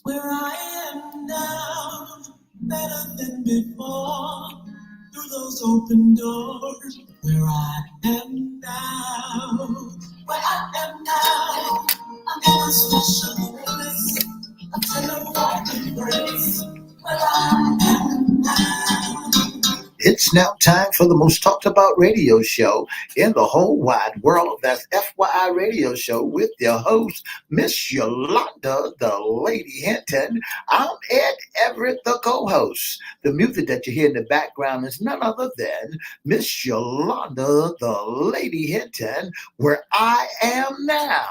Where I am now, better than before, through those open doors. Where I am now, where I am now, in a special place, a tender embrace. Where I am now. It's now time for the most talked about radio show in the whole wide world. That's FYI Radio Show with your host, Miss Yolanda, the Lady Hinton. I'm Ed Everett, the co-host. The music that you hear in the background is none other than Miss Yolanda, the Lady Hinton, where I am now.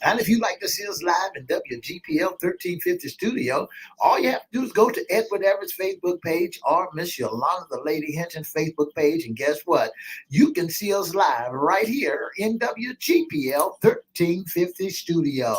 And if you'd like to see us live in WGPL 1350 studio, all you have to do is go to Edward Everett's Facebook page or Miss Yolanda the Lady Hinton's Facebook page. And guess what? You can see us live right here in WGPL 1350 studio.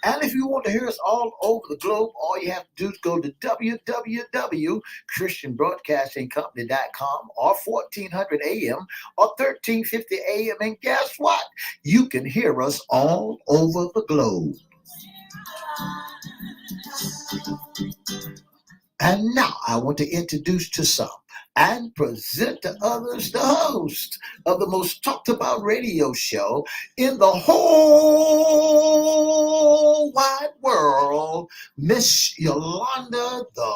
And if you want to hear us all over the globe, all you have to do is go to www.christianbroadcastingcompany.com or 1400 AM or 1350 AM. And guess what? You can hear us all over the globe. And now I want to introduce to some and present to others the host of the most talked about radio show in the whole wide world, Miss Yolanda, the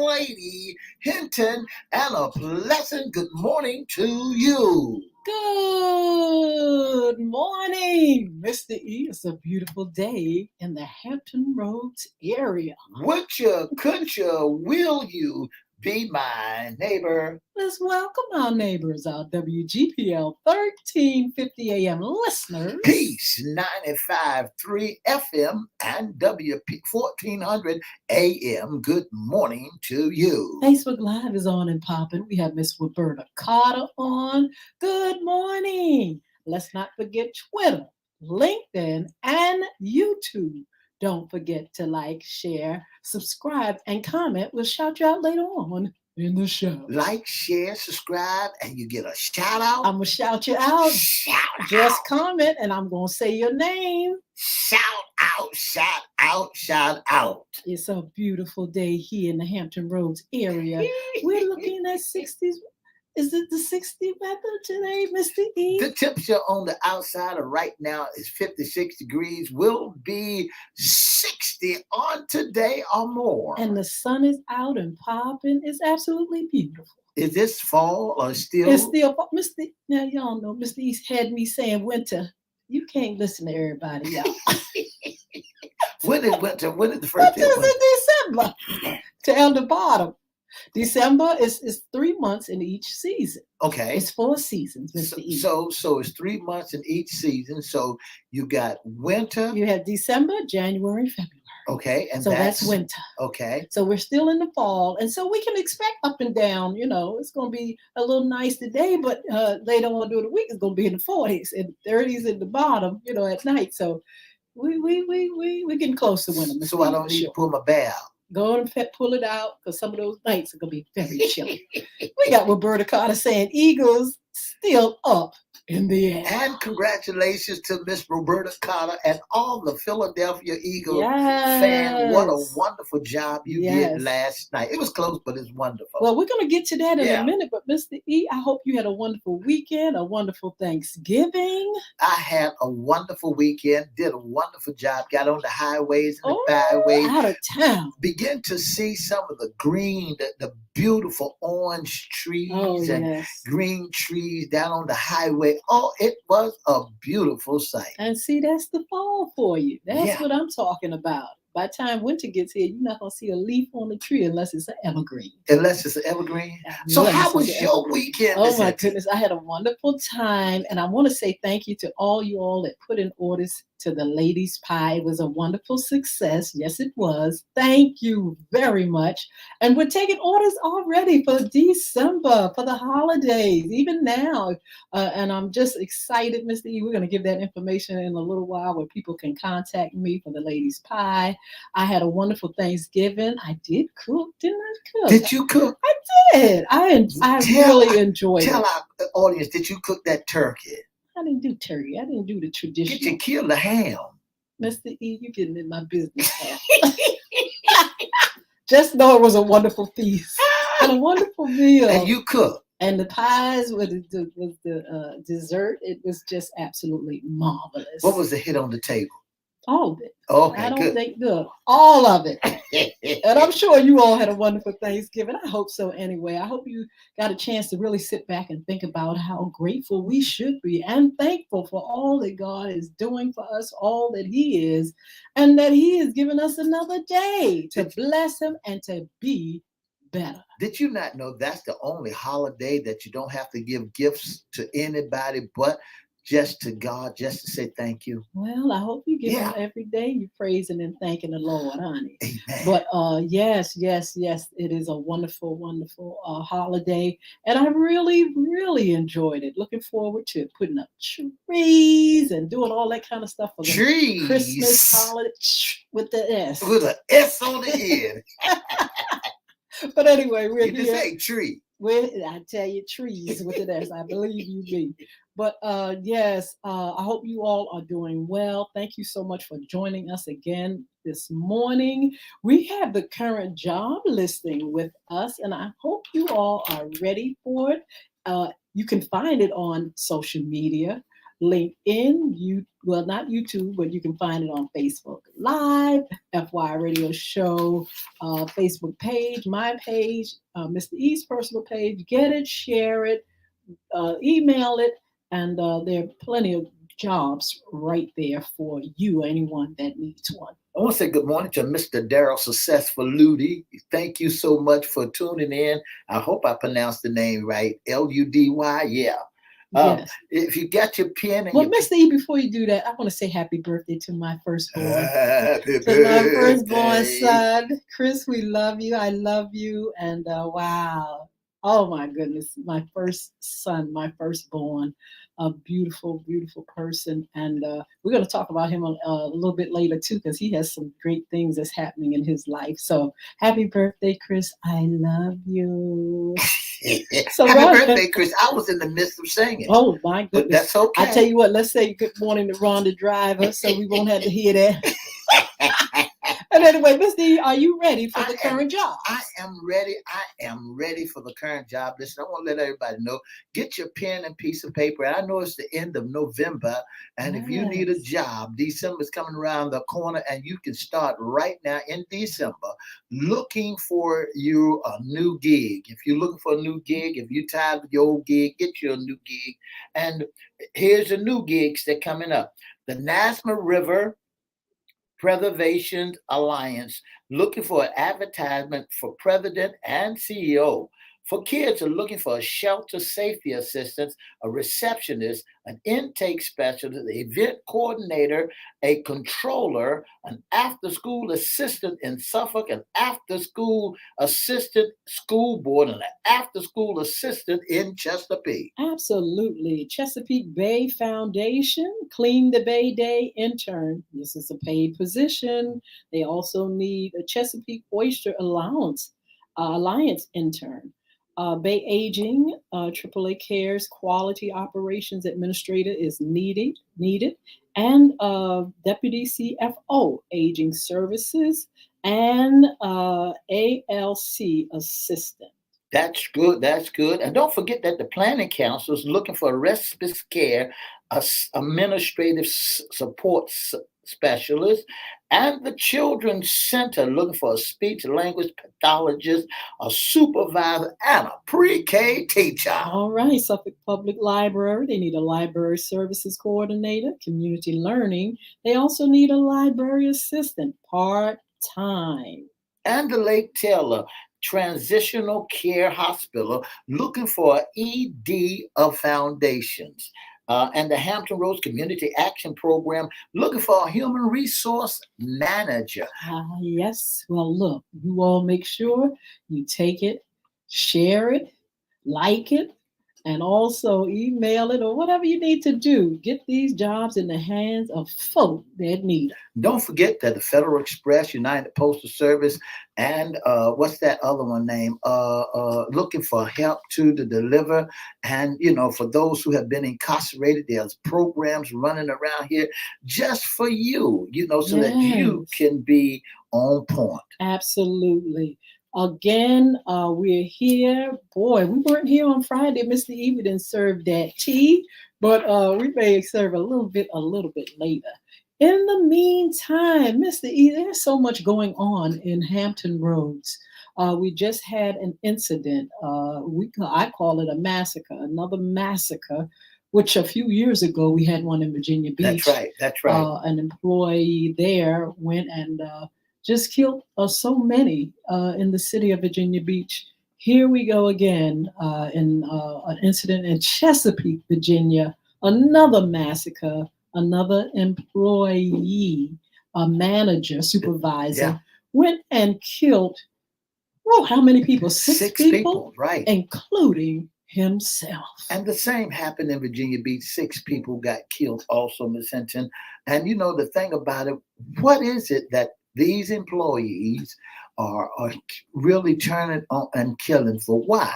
Lady Hinton, and a pleasant good morning to you. Good morning, Mr. E. It's a beautiful day in the Hampton Roads area. Would you, could you, will you be my neighbor? Let's welcome our neighbors, our WGPL 1350 AM listeners. Peace 95.3 FM and WP 1400 AM. Good morning to you. Facebook Live is on and popping. We have Miss Roberta Carter on. Good morning. Let's not forget Twitter, LinkedIn, and YouTube. Don't forget to like, share, subscribe, and comment. We'll shout you out later on in the show. Like, share, subscribe, and you get a shout out. I'm going to shout you out. Shout Just out. comment, and I'm going to say your name. Shout out, shout out, shout out. It's a beautiful day here in the Hampton Roads area. We're looking at 60s. Is it the 60 weather today, Mr. E? The temperature on the outside of right now is 56 degrees. Will be 60 on today or more. And the sun is out and popping. It's absolutely beautiful. Is this fall or still? It's still, Mr. Now, y'all know Mr. East had me saying winter. You can't listen to everybody, y'all. When is winter? When is the first day? Winter is in December. Down the bottom. December is 3 months in each season. Okay. It's 4 seasons, Mr. E. So it's 3 months in each season. So you got winter. You have December, January, February. Okay. And so that's winter. Okay. So we're still in the fall. And so we can expect up and down, it's going to be a little nice today, but later on during the week, it's going to be in the 40s and 30s at the bottom, at night. So we getting close to winter. So I don't need to pull my bear out. Go and pull it out because some of those nights are going to be very chilly. We got Roberta Carter saying Eagles still up in the air. And congratulations to Miss Roberta Carter and all the Philadelphia Eagles fans. What a wonderful job you did last night. It was close, but it's wonderful. Well, we're going to get to that in a minute. But Mr. E, I hope you had a wonderful weekend, a wonderful Thanksgiving. I had a wonderful weekend, did a wonderful job, got on the highways and the byways. Out of town. Begin to see some of the green, the beautiful orange trees and green trees down on the highway. Oh, it was a beautiful sight. And see, that's the fall for you. That's what I'm talking about. by the time winter gets here, you're not gonna see a leaf on the tree unless it's an evergreen. Unless it's an evergreen. So Unless how it's an was your evergreen. weekend? Oh Miss my Hinton? goodness, I had a wonderful time, and I want to say thank you to all you all that put in orders to the ladies' pie. It was a wonderful success. Yes, it was. Thank you very much. And we're taking orders already for December for the holidays, even now. And I'm just excited, Mr. E. We're going to give that information in a little while where people can contact me for the ladies' pie. I had a wonderful Thanksgiving. I did cook, didn't I? Cook. Did you cook? I did. I really enjoyed Tell it. our audience, did you cook that turkey? I didn't do turkey. I didn't do the Did traditional. you kill the ham? Mr. E, you getting in my business now. Just know it was a wonderful feast and a wonderful meal. And you cooked. And the pies with the dessert, it was just absolutely marvelous. What was the hit on the table? All of it. Okay, I don't good. think good. All of it. And I'm sure you all had a wonderful Thanksgiving. I hope so anyway. I hope you got a chance to really sit back and think about how grateful we should be and thankful for all that God is doing for us, all that He is, and that He has given us another day to bless Him and to be better. Did you not know that's the only holiday that you don't have to give gifts to anybody but just to God, just to say thank you? Well, I hope you give Him every day. You praising and thanking the Lord, honey. Amen. But yes, it is a wonderful, wonderful holiday, and I really, really enjoyed it. Looking forward to putting up trees and doing all that kind of stuff for the Christmas holiday with the S. With an S on the end. But anyway, we're you here. You say tree. I tell you, trees with an S. I believe you be. But yes, I hope you all are doing well. Thank you so much for joining us again this morning. We have the current job listing with us, and I hope you all are ready for it. You can find it on social media, LinkedIn, not YouTube, but you can find it on Facebook Live, FY Radio Show, Facebook page, my page, Mr. E's personal page. Get it, share it, email it. And there are plenty of jobs right there for you, anyone that needs one. I want to say good morning to Mr. Darryl Successful Ludy. Thank you so much for tuning in. I hope I pronounced the name right. Ludy, yeah. Yes. If you got your pen and Mr. E, before you do that, I want to say happy birthday to my firstborn. Happy birthday. My firstborn son. Chris, we love you. I love you. And wow. Oh my goodness. My first son, my firstborn, a beautiful, beautiful person. And we're going to talk about him a little bit later too, because he has some great things that's happening in his life. So happy birthday, Chris. I love you. So happy birthday, Chris. I was in the midst of singing. Oh my goodness. But that's okay. I tell you what, let's say good morning to Ron the driver so we won't have to hear that. And anyway, Mr. E, are you ready for the current job? I am ready. I am ready for the current job. Listen, I want to let everybody know, get your pen and piece of paper. I know it's the end of November, and if you need a job, December is coming around the corner, and you can start right now in December looking for you a new gig. If you're looking for a new gig, if you're tired of your old gig, get you a new gig. And here's the new gigs that are coming up. The Nasma River Preservation Alliance, looking for an advertisement for president and CEO. For kids are looking for a shelter safety assistant, a receptionist, an intake specialist, an event coordinator, a controller, an after-school assistant in Suffolk, an after-school assistant school board, and an after-school assistant in Chesapeake. Absolutely. Chesapeake Bay Foundation, Clean the Bay Day intern. This is a paid position. They also need a Chesapeake Oyster Alliance intern. Bay Aging, AAA Cares Quality Operations Administrator is needed, and Deputy CFO, Aging Services, and ALC Assistant. That's good. That's good. And don't forget that the Planning Council is looking for a respite care, administrative support specialist, And the Children's Center looking for a speech language pathologist, a supervisor, and a pre-K teacher. All right, Suffolk Public Library, they need a library services coordinator, community learning. They also need a library assistant part time. And the Lake Taylor Transitional Care Hospital looking for an ED of foundations. And the Hampton Roads Community Action Program looking for a human resource manager. Yes. Well, look, you all make sure you take it, share it, like it, and also email it or whatever you need to do. Get these jobs in the hands of folk that need them. Don't forget that the Federal Express, United Postal Service, and what's that other one name? Looking for help to deliver. And, for those who have been incarcerated, there's programs running around here just for you, so that you Yes. can be on point. Absolutely. Again, we're here. Boy, we weren't here on Friday. Mr. Eve didn't serve that tea, but we may serve a little bit later. In the meantime, Mr. E, there's so much going on in Hampton Roads. We just had an incident. I call it a massacre, another massacre, which a few years ago we had one in Virginia That's Beach. right. That's right. An employee there went and just killed so many in the city of Virginia Beach. Here we go again in an incident in Chesapeake, Virginia, another massacre, another employee, a manager, supervisor, Yeah. went and killed, well, how many people? Six people, people, right. including himself. And the same happened in Virginia Beach. 6 people got killed also, Miss Hinton. And the thing about it, what is it that these employees are really turning on and killing for? Why?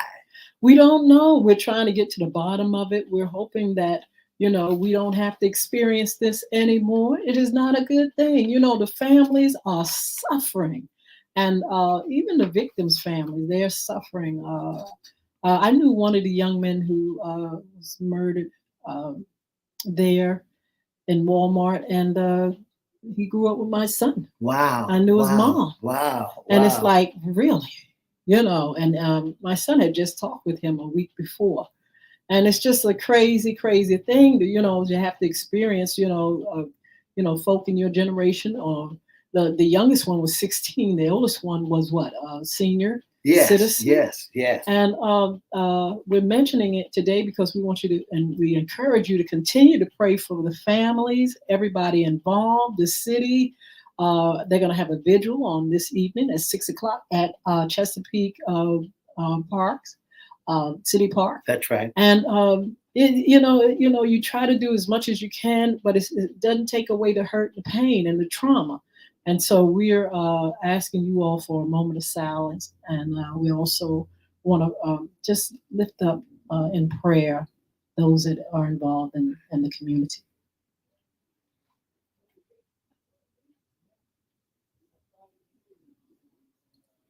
We don't know. We're trying to get to the bottom of it. We're hoping that, we don't have to experience this anymore. It is not a good thing. The families are suffering. And even the victims' families, they're suffering. I knew one of the young men who was murdered uh, there in Walmart, and he grew up with my son. Wow. I knew his mom. Wow. And it's like, really, and my son had just talked with him a week before. And it's just a crazy, crazy thing that, you have to experience, folk in your generation. Or the youngest one was 16. The oldest one was what, senior citizen? Yes. And we're mentioning it today because we want you to, and we encourage you to continue to pray for the families, everybody involved, the city. They're going to have a vigil on this evening at 6 o'clock at Chesapeake Parks, City Park. That's right. And you try to do as much as you can, but it doesn't take away the hurt, the pain, and the trauma. And so we're asking you all for a moment of silence, and we also want to just lift up in prayer those that are involved in the community.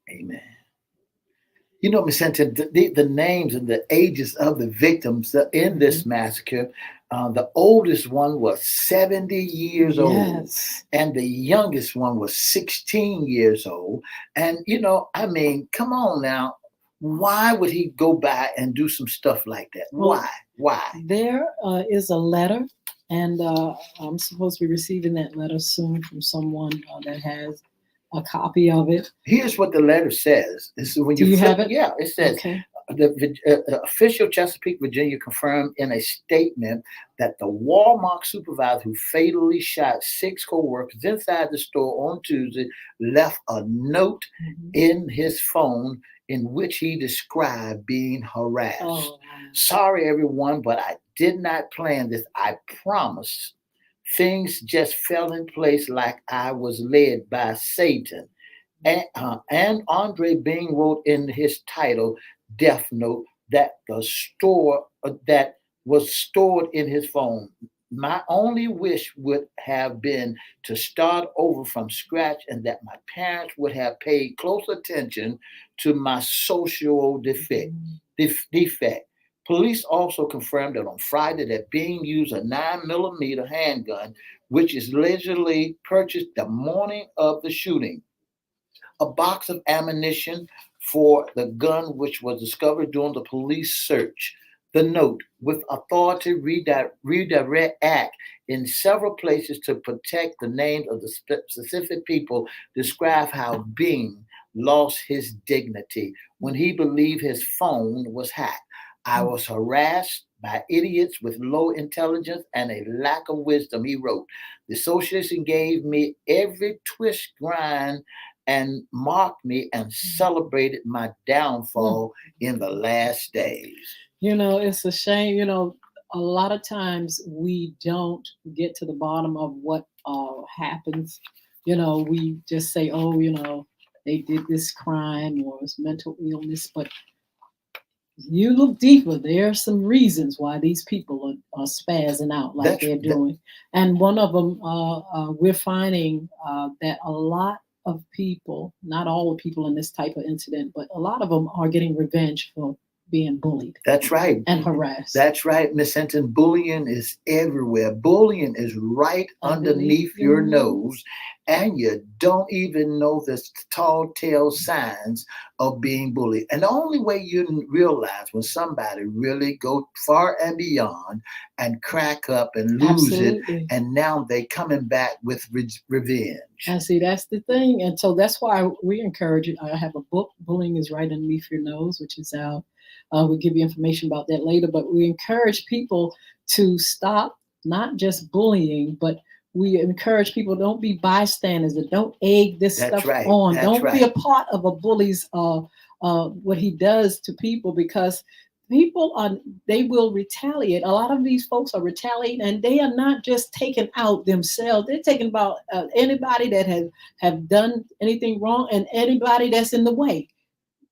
Amen. Ms. Hinton, the names and the ages of the victims in this massacre, the oldest one was 70 years old, and the youngest one was 16 years old. And, come on now. Why would he go by and do some stuff like that? Well, Why? There is a letter, and I'm supposed to be receiving that letter soon from someone that has a copy of it. Here's what the letter says. This is when Do you have it? Yeah, it says, Okay. The official Chesapeake, Virginia confirmed in a statement that the Walmart supervisor who fatally shot 6 co-workers inside the store on Tuesday left a note in his phone in which he described being harassed. Oh. Sorry, everyone, but I did not plan this. I promise. Things just fell in place like I was led by Satan. And Andre Bing wrote in his title, Death Note, that that was stored in his phone. My only wish would have been to start over from scratch and that my parents would have paid close attention to my social defect. Police also confirmed that on Friday that Bean used a 9mm handgun, which is allegedly purchased the morning of the shooting. A box of ammunition for the gun, which was discovered during the police search. The note, with authority redirect act in several places to protect the names of the specific people, describe how Bing lost his dignity when he believed his phone was hacked. I was harassed by idiots with low intelligence and a lack of wisdom, he wrote. The association gave me every twist, grind, and mocked me and celebrated my downfall in the last days. It's a shame. A lot of times we don't get to the bottom of what happens. We just say, oh, they did this crime or it's mental illness, but you look deeper. There are some reasons why these people are spazzing out like they're doing. And one of them, we're finding that a lot of people, not all the people in this type of incident, but a lot of them are getting revenge for being bullied. That's right. And harassed. That's right, Miss Hinton. Bullying is everywhere. Bullying is right underneath your nose, and you don't even know the tall tale signs of being bullied. And the only way you realize when somebody really go far and beyond and crack up and lose it, and now they coming back with revenge. And see, that's the thing. And so that's why we encourage it. I have a book, Bullying is Right Underneath Your Nose, which is out. We'll give you information about that later, but we encourage people to stop not just bullying, but we encourage people, don't be bystanders, and don't egg this stuff on. Don't be a part of a bully's what he does to people, because they will retaliate. A lot of these folks are retaliating, and they are not just taking out themselves. They're taking about anybody that have done anything wrong and anybody that's in the way,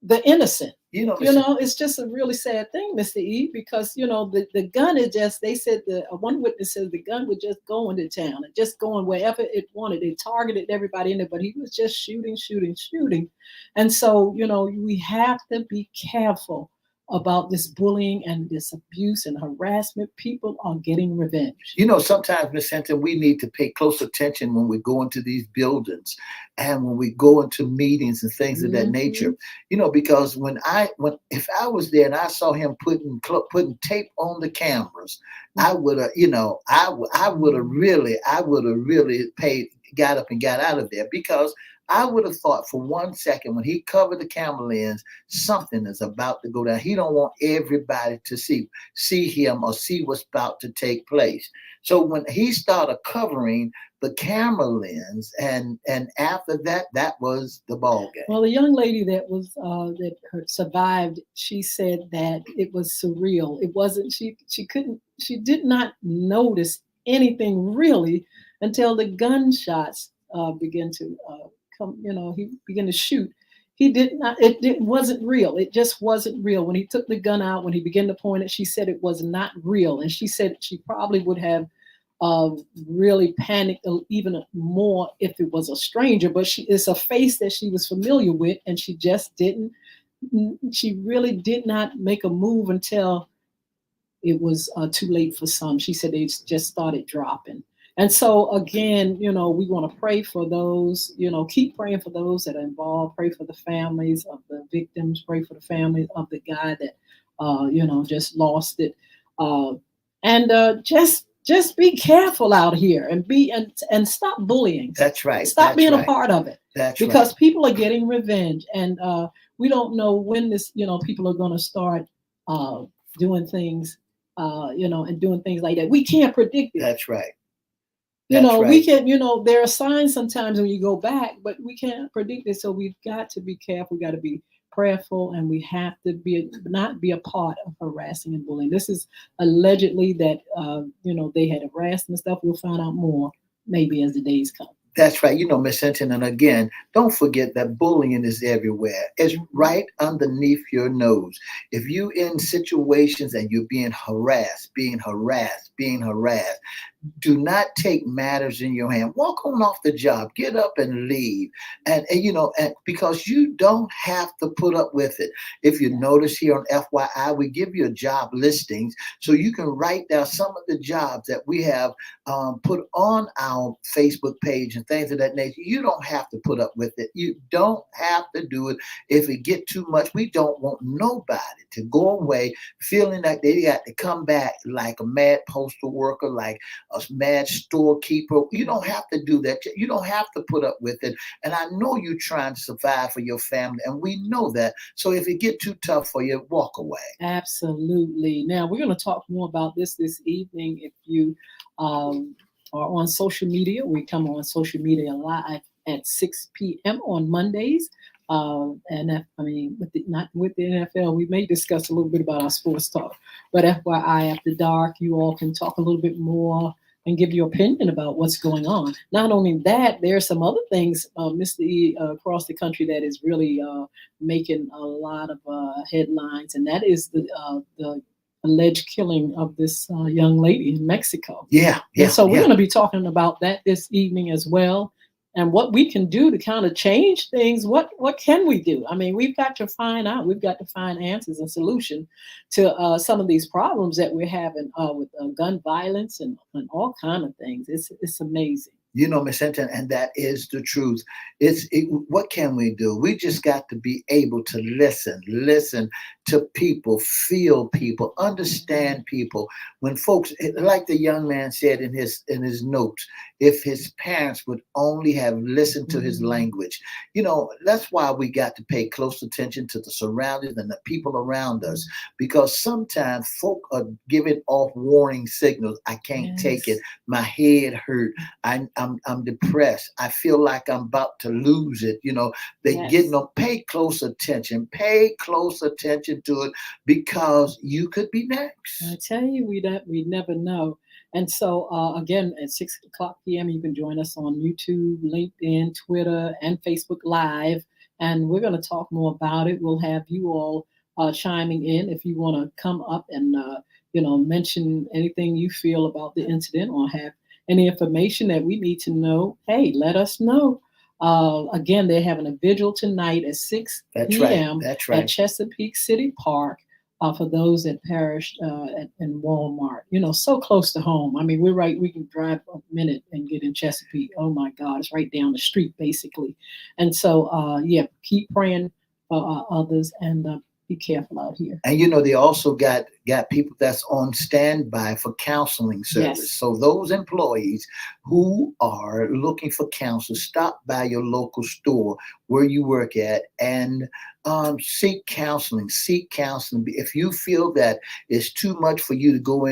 the innocent. It's just a really sad thing, Mr. E, because, the gun is just, they said, one witness said the gun would just go into town and just going wherever it wanted. It targeted everybody in it, but he was just shooting. And so, we have to be careful about this bullying and this abuse and harassment. People are getting revenge. Sometimes, Miss Hinton, we need to pay close attention when we go into these buildings and when we go into meetings and things of that nature. Because if I was there and I saw him putting tape on the cameras, I would have, I would have really got up and got out of there, because I would have thought for 1 second when he covered the camera lens, something is about to go down. He don't want everybody to see him or see what's about to take place. So when he started covering the camera lens, and after that, that was the ball game. Well, the young lady that survived, she said that it was surreal. It wasn't. She did not notice anything really until the gunshots began to come. He began to shoot. He did not. It wasn't real. It just wasn't real. When he took the gun out, when he began to point it, she said it was not real, and she said she probably would have really panicked even more if it was a stranger. But it's a face that she was familiar with, and she just didn't. She really did not make a move until it was too late for some. She said they just started dropping. And so again, we want to pray for those, keep praying for those that are involved, pray for the families of the victims, pray for the family of the guy that, just lost it. And just be careful out here and stop bullying. That's right. Stop being a part of it. That's because right. People are getting revenge, and we don't know when this, people are going to start doing things, and doing things like that. We can't predict it. That's right. We can, there are signs sometimes when you go back, but we can't predict it. So we've got to be careful. We got to be prayerful, and we have to not be a part of harassing and bullying. This is allegedly that, they had harassed and stuff. We'll find out more maybe as the days come. That's right. Miss Hinton, and again, don't forget that bullying is everywhere. It's right underneath your nose. If you in situations and you're being harassed, Do not take matters in your hand. Walk on off the job. Get up and leave. And because you don't have to put up with it. If you notice here on FYI, we give you a job listings so you can write down some of the jobs that we have put on our Facebook page and things of that nature. You don't have to put up with it. You don't have to do it. If it get too much, we don't want nobody to go away feeling like they got to come back like a mad postal worker, like a mad storekeeper. You don't have to do that. You don't have to put up with it. And I know you're trying to survive for your family, and we know that. So if it get too tough for you, walk away. Absolutely. Now we're going to talk more about this evening. If you are on social media, we come on social media live at 6 p.m. on Mondays. Not with the NFL, we may discuss a little bit about our sports talk. But FYI, after dark, you all can talk a little bit more and give your opinion about what's going on. Not only that, there are some other things, Mr. E, across the country that is really making a lot of headlines, and that is the alleged killing of this young lady in Mexico. Yeah. And so we're going to be talking about that this evening as well, and what we can do to kind of change things. What can we do? I mean, we've got to find out. We've got to find answers and solution to some of these problems that we're having with gun violence and all kind of things. It's amazing. You know, Miss Hinton, and that is the truth. What can we do? We just got to be able to listen to people, feel people, understand people. When folks, like the young man said in his notes, if his parents would only have listened to his language, that's why we got to pay close attention to the surroundings and the people around us, because sometimes folk are giving off warning signals. I can't take it. My head hurt. I'm depressed. I feel like I'm about to lose it. They get no. Pay close attention. Pay close attention to it, because you could be next. I tell you, we never know. And so again, at 6 o'clock p.m., you can join us on YouTube, LinkedIn, Twitter, and Facebook Live. And we're going to talk more about it. We'll have you all chiming in if you want to come up and mention anything you feel about the incident, or have any information that we need to know. Hey, let us know. Again, they're having a vigil tonight at 6 p.m. That's right. At Chesapeake City Park for those that perished in Walmart. So close to home. I mean, we're right. We can drive a minute and get in Chesapeake. Oh my God, it's right down the street, basically. And so, keep praying for others, and be careful out here. And they also got people that's on standby for counseling service. Yes. So those employees who are looking for counsel, stop by your local store where you work at and seek counseling. If you feel that it's too much for you to go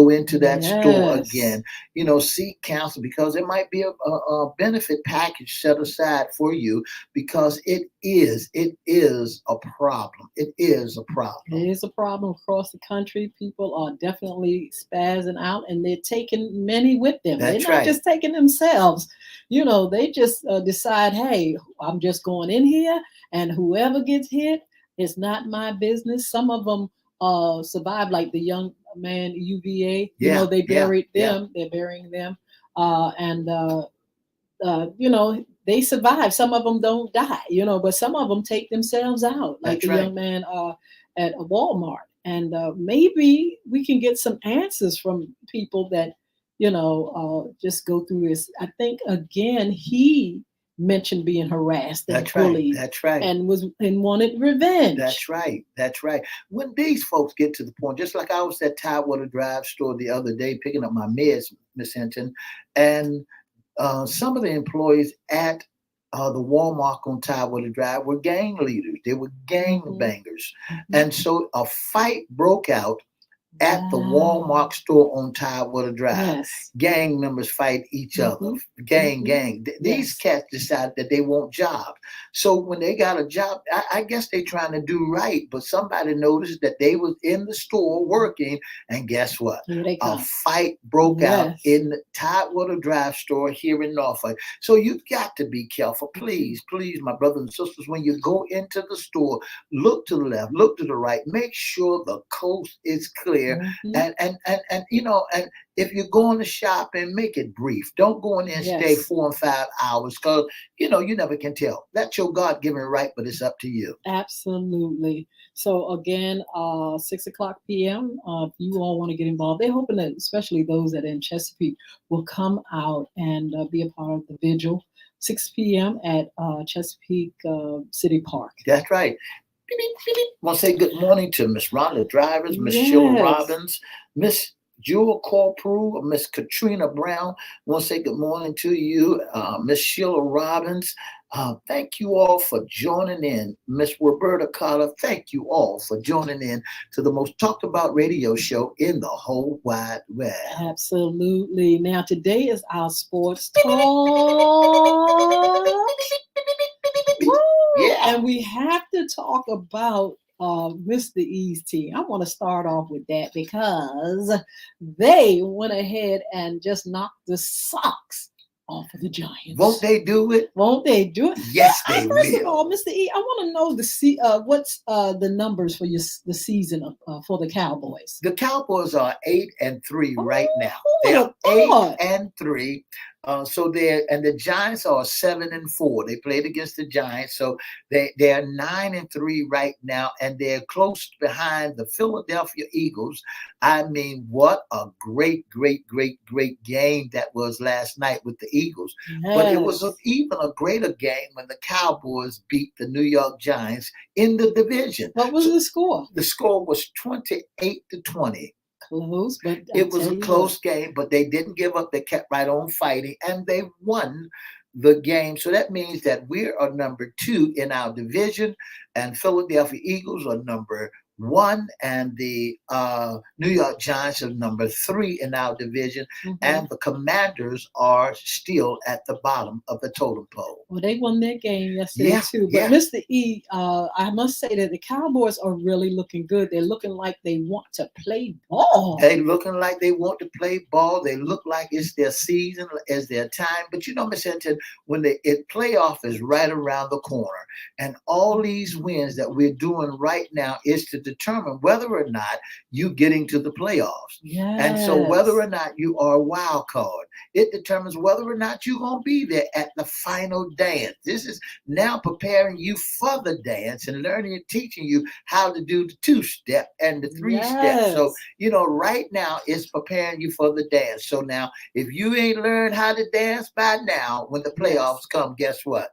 into that store again, seek counsel, because there might be a benefit package set aside for you, because it is a problem. It is a problem. It is a problem across the country. People are definitely spazzing out, and they're taking many with them. That's they're not right. just taking themselves. They just decide, hey, I'm just going in here, and whoever gets hit, it's not my business. Some of them survive, like the young man UVA. They buried them. Yeah. They're burying them, they survive. Some of them don't die, but some of them take themselves out, like the young man at Walmart. And maybe we can get some answers from people that, just go through this. I think, again, he mentioned being harassed and bullied. That's right. And wanted revenge. That's right. When these folks get to the point, just like I was at Tidewater Drive store the other day picking up my meds, Miss Hinton, and some of the employees at the Walmart on Tidewater Drive were gang leaders. They were gang bangers. And so a fight broke out at the Walmart store on Tidewater Drive. Yes. Gang members fight each other. Gang. These cats decided that they want jobs. So when they got a job, I guess they trying to do right, but somebody noticed that they was in the store working, and guess what? A fight broke out in the Tidewater Drive store here in Norfolk. So you've got to be careful. Please, my brothers and sisters, when you go into the store, look to the left, look to the right, make sure the coast is clear. clear. Mhm. And and if you're going to shop and make it brief, don't go in there and stay Yes. 4 and 5 hours because you never can tell. That's your God given right, but it's up to you. Absolutely. So again, 6 o'clock p.m. If you all want to get involved, they're hoping that especially those that are in Chesapeake will come out and be a part of the vigil. 6 p.m. at Chesapeake City Park. That's right. Want to say good morning to Miss Rhonda Drivers, Miss Sheila Yes. Robbins, Miss Jewel Corprew, Miss Katrina Brown. Want to say good morning to you, Miss Sheila Robbins. Thank you all for joining in. Miss Roberta Carter, thank you all for joining in to the most talked about radio show in the whole wide web. Absolutely. Now today is our sports talk. Woo! Yeah. And we have to talk about Mr. E's team. I want to start off with that because they went ahead and just knocked the socks off of the Giants. Won't they do it? Won't they do it? Yes, they First of will. all, Mr. E, I want to know what's the numbers for the season for the Cowboys. The Cowboys are 8-3 right now. Who They would are have thought? 8-3. So the Giants are 7-4. They played against the Giants, so they are 9-3 right now, and they're close behind the Philadelphia Eagles. I mean, what a great game that was last night with the Eagles. Yes. But it was even a greater game when the Cowboys beat the New York Giants in the division. What was the score? The score was 28-20. Close, but It was a close game, but they didn't give up. They kept right on fighting, and they won the game. So that means that we are number 2 in our division, and Philadelphia Eagles are number 1, and the New York Giants are number 3 in our division, and the Commanders are still at the bottom of the totem pole. Well, they won their game yesterday too. But Mr. E, I must say that the Cowboys are really looking good. They're looking like they want to play ball. They looking like they want to play ball. They look like it's their season, it's their time. But Miss Hinton, when the playoff is right around the corner, and all these wins that we're doing right now is to determine whether or not you getting to the playoffs. Yes. And so whether or not you are a wild card, it determines whether or not you're going to be there at the final dance. This is now preparing you for the dance and learning and teaching you how to do the 2-step and the 3-step. So, right now it's preparing you for the dance. So now, if you ain't learned how to dance by now, when the playoffs come, guess what?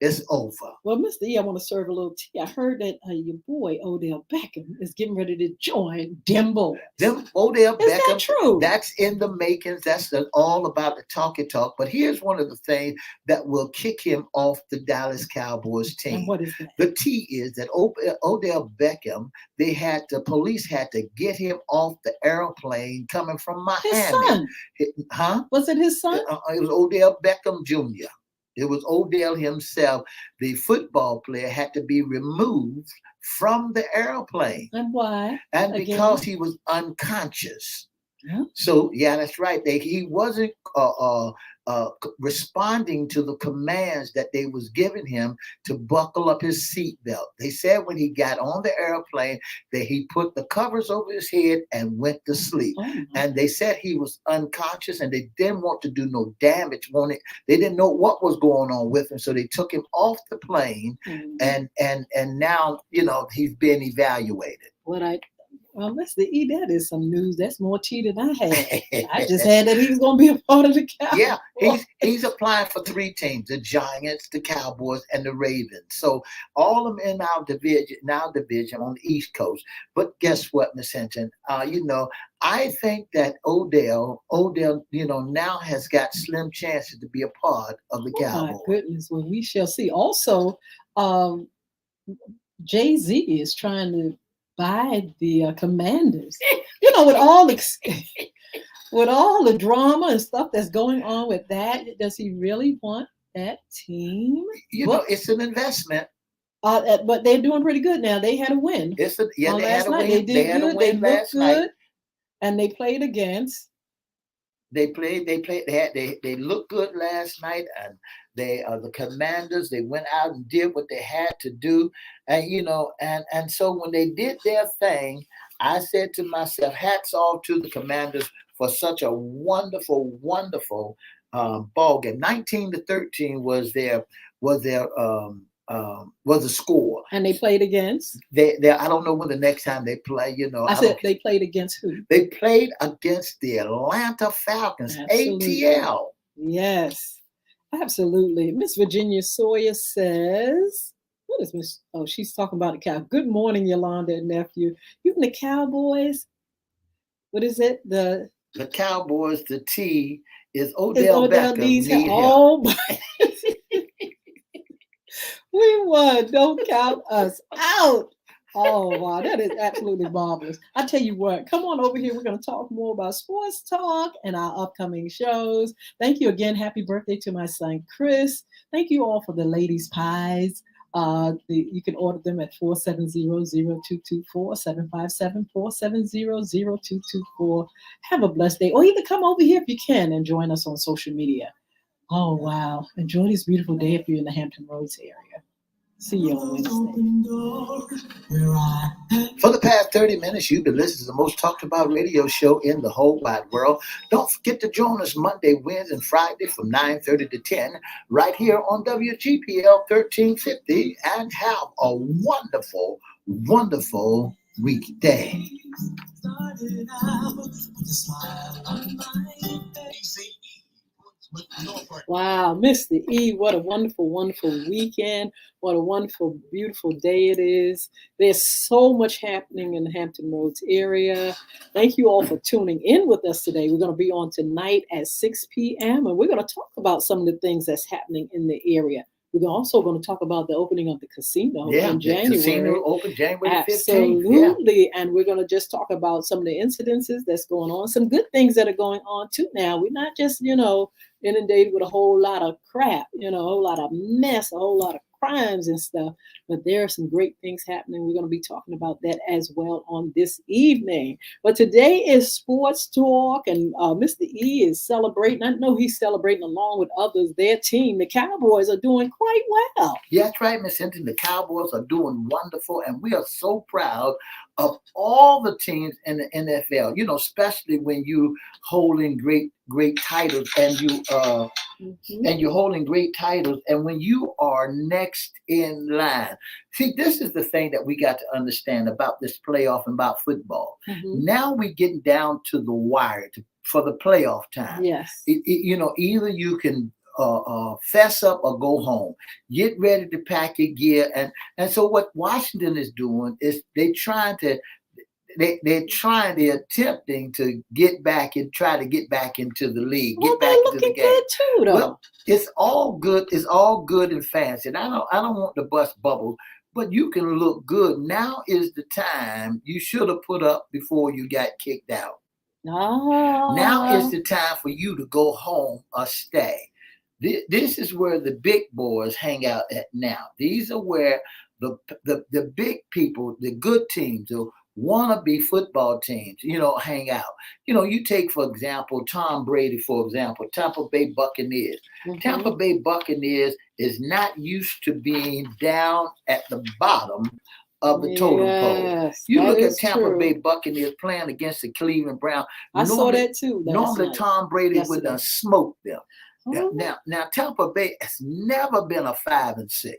It's over. Well, Mr. E, I want to serve a little tea. I heard that your boy Odell Beckham is getting ready to join them boys. Odell Beckham. Is that true? That's in the makings. That's all about the talky talk. But here's one of the things that will kick him off the Dallas Cowboys team. And what is that? The T is that Odell Beckham, the police had to get him off the airplane coming from Miami. His son. Huh? Was it his son? It was Odell Beckham Jr. It was Odell himself. The football player had to be removed from the airplane. And why? And because he was unconscious. Yeah. So, that's right. He wasn't responding to the commands that they was giving him to buckle up his seatbelt. They said when he got on the airplane that he put the covers over his head and went to sleep. And they said he was unconscious, and they didn't want to do no damage on it. They didn't know what was going on with him, so they took him off the plane, and now he's being evaluated. Well, Mr. E, that is some news. That's more tea than I had. I just had that he was going to be a part of the Cowboys. Yeah, he's applying for 3 teams: the Giants, the Cowboys, and the Ravens. So all of them in our division on the East Coast. But guess what, Miss Hinton? I think that Odell, now has got slim chances to be a part of the Cowboys. My goodness, well, we shall see. Also, Jay-Z is trying to buy the Commanders. With all the drama and stuff that's going on with that, does he really want that team? It's an investment. But they're doing pretty good now. They had a win. They had a win. They did had good. A win they last looked good, night. and they played against. They looked good last night, and they are the Commanders. They went out and did what they had to do, and and so when they did their thing, I said to myself, hats off to the Commanders for such a wonderful, wonderful ball game. 19-13 was the score. And they played against? They I don't know when the next time they play. I said they played against who? They played against the Atlanta Falcons, Absolutely. ATL. Yes, absolutely. Miss Virginia Sawyer says, what is Miss? Oh, she's talking about the cow. Good morning, Yolanda and nephew. You and the Cowboys? What is it? The Cowboys, the T is Odell Beckham needs need help. Oh, my. We won. Don't count us out. Oh, wow. That is absolutely marvelous. I tell you what, come on over here. We're going to talk more about sports talk and our upcoming shows. Thank you again. Happy birthday to my son, Chris. Thank you all for the ladies' pies. You can order them at 470-0224, 757-470-0224. Have a blessed day. Or either come over here if you can and join us on social media. Oh, wow. Enjoy this beautiful day if you're in the Hampton Roads area. See you on Wednesday. For the past 30 minutes, you've been listening to the most talked about radio show in the whole wide world. Don't forget to join us Monday, Wednesday, and Friday from 9:30 to 10 right here on WGPL 1350, and have a wonderful, wonderful weekday. Started out with a smile on my face. Wow, Mr. E, what a wonderful, wonderful weekend. What a wonderful, beautiful day it is. There's so much happening in the Hampton Roads area. Thank you all for tuning in with us today. We're going to be on tonight at 6 p.m. and we're going to talk about some of the things that's happening in the area. We're also going to talk about the opening of the casino in January. The casino open January 15th. Absolutely. Yeah. And we're going to just talk about some of the incidences that's going on, some good things that are going on too now. We're not just, inundated with a whole lot of crap, a whole lot of mess, a whole lot of crimes and stuff. But there are some great things happening. We're going to be talking about that as well on this evening. But today is sports talk, and Mr. E is celebrating. I know he's celebrating along with others. Their team, the Cowboys, are doing quite well. Yeah, that's right, Miss Hinton. The Cowboys are doing wonderful, and we are so proud of all the teams in the NFL. Especially when you holding great titles, and you're holding great titles, and when you are next in line. See, this is the thing that we got to understand about this playoff and about football. Mm-hmm. Now we're getting down to the wire for the playoff time. Yes. Either you can fess up or go home. Get ready to pack your gear, and so what Washington is doing is they're attempting to get back and try to get back into the league, well, get back into the game. Good too, though. Well, it's all good. It's all good and fancy. And I don't want to bust bubbles, but you can look good. Now is the time you should have put up before you got kicked out. Now is the time for you to go home or stay. This is where the big boys hang out at now. These are where the big people, the good teams, the wannabe football teams, hang out. You take, for example, Tom Brady, for example, Tampa Bay Buccaneers. Mm-hmm. Tampa Bay Buccaneers is not used to being down at the bottom of the totem pole. You look at Tampa Bay Buccaneers playing against the Cleveland Browns. I saw that too. Normally, Tom Brady would have smoked them. Now, Tampa Bay has never been a 5-6.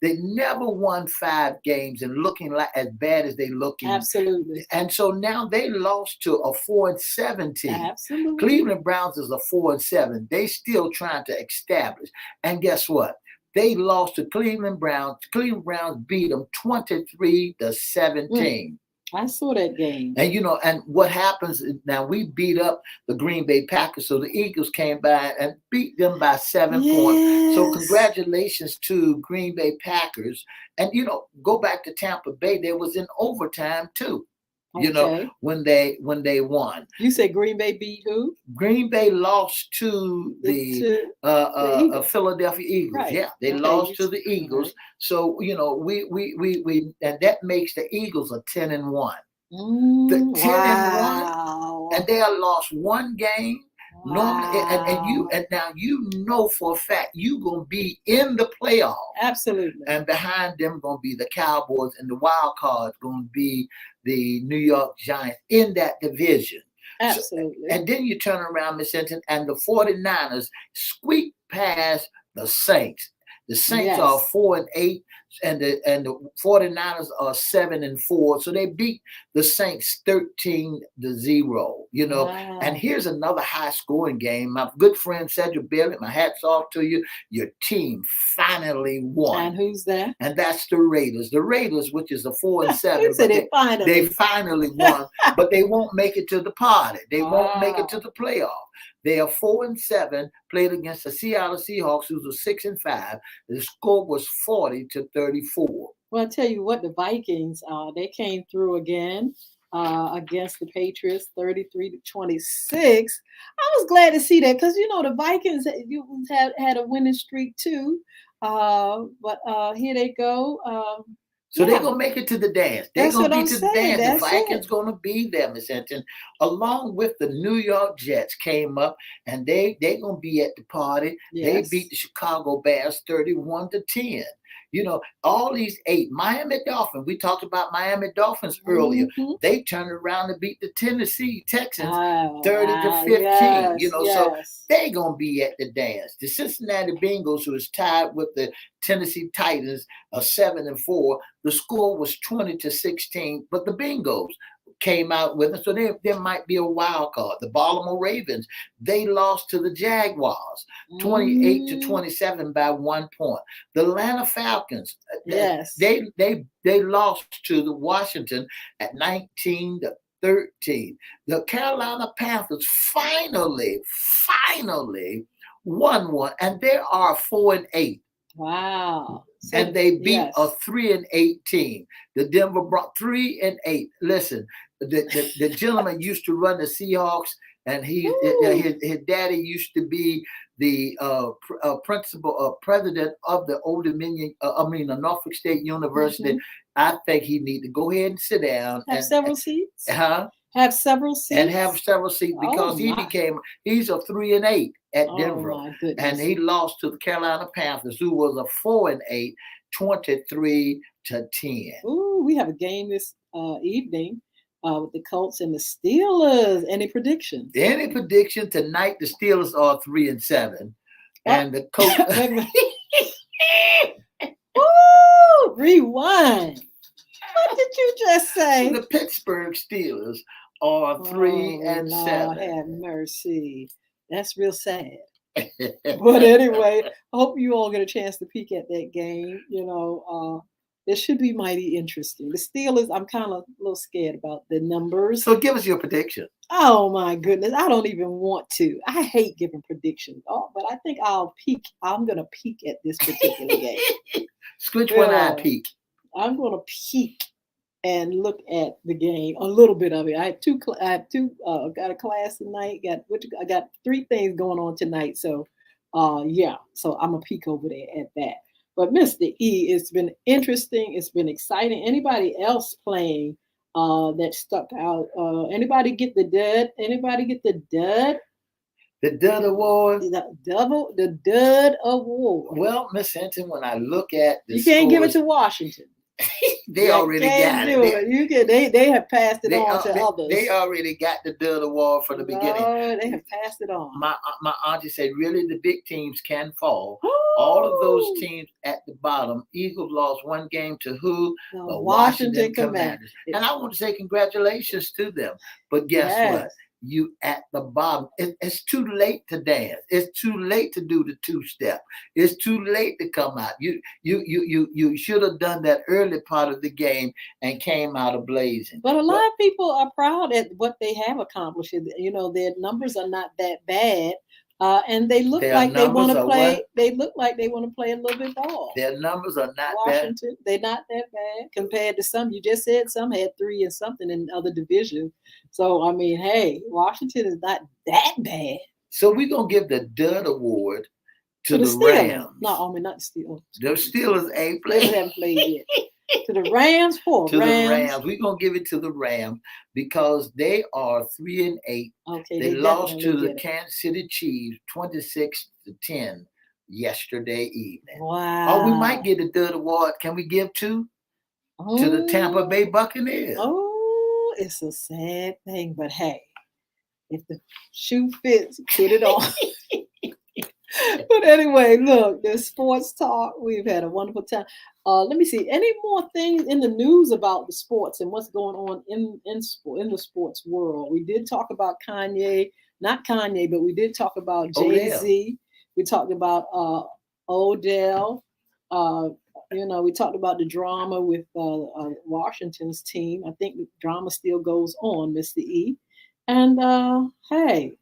They never won 5 games and looking like as bad as they looking. Absolutely. And so now they lost to a 4-7 team. Absolutely. Cleveland Browns is a 4-7. They still trying to establish. And guess what? They lost to Cleveland Browns. Cleveland Browns beat them 23-17. I saw that game. And and what happens now, we beat up the Green Bay Packers, so the Eagles came by and beat them by 7 points. So congratulations to Green Bay Packers. And go back to Tampa Bay, there was in overtime too. Okay. When they won. You said Green Bay beat who? Green Bay lost to the Philadelphia Eagles. Right. Yeah, they lost to the Eagles. Right. So we and that makes the Eagles a 10-1. The 10-1, and they have lost one game. Normally, and now for a fact you're gonna be in the playoffs. Absolutely. And behind them gonna be the Cowboys, and the wild card's gonna be the New York Giants in that division. So, Absolutely. and then you turn around, Miss Hinton, and the 49ers squeak past the Saints. The Saints are Yes. 4-8, and the 49ers are 7-4. So they beat the Saints 13-0. And Wow. here's another high scoring game. My good friend Cedric Bailey, my hat's off to you. Your team finally won. And who's that? And that's the Raiders. The Raiders, which is a 4-7, Who said but it they finally? finally won, but they won't make it to the party. They won't make it to Wow. the playoff. They are 4-7, played against the Seattle Seahawks, who's a 6-5. The score was 40-34. Well, I'll tell you what, the Vikings, they came through again against the Patriots, 33-26. I was glad to see that because the Vikings had a winning streak too. But here they go. So they're Yeah, gonna make it to the dance. They're that's gonna what be I'm to the saying. dance. The That's Vikings it. gonna be there, Miss Hinton. Along with the New York Jets came up, and they gonna be at the party. They Yes. beat the Chicago Bears 31-10. All these 8 Miami Dolphins. We talked about Miami Dolphins earlier. Mm-hmm. They turned around and beat the Tennessee Texans Oh, 30-15. yes, So yes. they gonna be at the dance. The Cincinnati Bengals, who is tied with the Tennessee Titans, are 7-4. The score was 20-16, but the Bengals came out with it. So there might be a wild card. The Baltimore Ravens, they lost to the Jaguars, 28-27 by 1 point. The Atlanta Falcons, Yes. they lost to the Washington at 19-13. The Carolina Panthers finally won one, and they are 4-8. Wow. So, And they beat yes. a 3-8 team. The Denver brought 3-8. Listen, the gentleman used to run the Seahawks, and his daddy used to be the president of the Old Dominion. The Norfolk State University. Mhm. I think he need to go ahead and sit down Have several seats. Huh? Have several seats. And have several seats because he's a 3-8 at Denver. Oh my goodness. And he lost to the Carolina Panthers, who was a 4-8, 23-10. Ooh, we have a game this evening with the Colts and the Steelers. Any predictions? Any prediction tonight? The Steelers are 3-7, and the Colts. Ooh, rewind. What did you just say? The Pittsburgh Steelers are 3-7. Lord have mercy. That's real sad. But anyway, I hope you all get a chance to peek at that game. It should be mighty interesting. The Steelers, I'm kind of a little scared about the numbers. So give us your prediction. Oh my goodness, I don't even want to. I hate giving predictions. But I think I'll peek. I'm gonna peek at this particular game. Switch one eye peek. I'm gonna peek and look at the game, a little bit of it. I have two. Got a class tonight. I got 3 things going on tonight. So, yeah. So I'm gonna peek over there at that. But Mr. E, it's been interesting. It's been exciting. Anybody else playing that stuck out? Anybody get the dud? Anybody get the dud? The Dud Award. The Dud Award. Well, Miss Hinton, when I look at the you can't give it to Washington. They already got it. They have passed it on to others. They already got the Dud Award for the beginning. They have passed it on. My auntie said, really, the big teams can fall. All of those teams at the bottom. Eagles lost 1 game to who? The Washington Commanders. And I want to say congratulations to them. But guess what? You at the bottom. It's too late to dance. It's too late to do the 2-step. It's too late to come out. You should have done that early part of the game and came out a blazing. But a lot of people are proud at what they have accomplished. Their numbers are not that bad. And they look like they want to play. What? They look like they want to play a little bit ball. Their numbers are not Washington, bad. They're not that bad compared to some. You just said some had 3 and something in other divisions. So I mean, hey, Washington is not that bad. So we're gonna give the Dud Award to the Steelers. Rams. No, I mean not the Steelers. The Steelers ain't played. They haven't played yet. To the Rams, the Rams. We're gonna give it to the Rams because they are 3-8. Okay, they lost to the Kansas City Chiefs 26-10 yesterday evening. Wow. Oh, we might get a Dud Award. Can we give 2 to the Tampa Bay Buccaneers? Oh, it's a sad thing, but hey, if the shoe fits, put it on. But anyway, look, there's sports talk. We've had a wonderful time. Let me see. Any more things in the news about the sports and what's going on in the sports world? We did talk about Kanye, not Kanye, but we did talk about Jay-Z. We talked about Odell. We talked about the drama with Washington's team. I think the drama still goes on, Mr. E. And hey,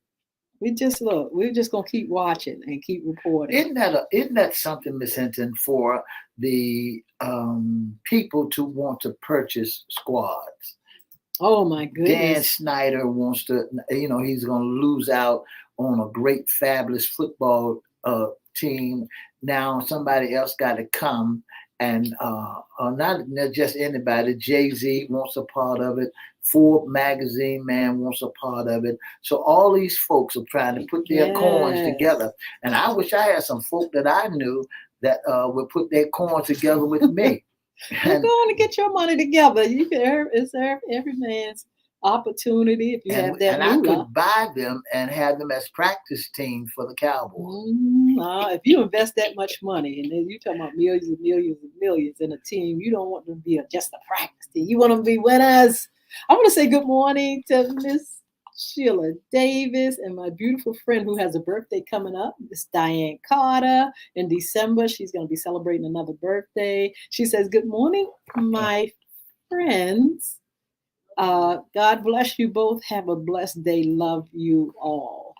we're just gonna keep watching and keep reporting. Isn't that something, Miss Hinton, for the people to want to purchase squads? Oh my goodness! Dan Snyder wants to, he's going to lose out on a great, fabulous football team. Now somebody else got to come, and not just anybody. Jay-Z wants a part of it. Forbes magazine man wants a part of it. So all these folks are trying to put their coins together. And I wish I had some folk that I knew that would put their coins together with me. You're going to get your money together. You can it's every man's opportunity if you have that. And I could buy them and have them as practice team for the Cowboys. If you invest that much money, and then you're talking about millions and millions and millions in a team, you don't want them to be just a practice team. You want them to be winners. I want to say good morning to Miss Sheila Davis and my beautiful friend who has a birthday coming up, Miss Diane Carter. In December, she's going to be celebrating another birthday. She says, good morning, my friends. God bless you both. Have a blessed day. Love you all.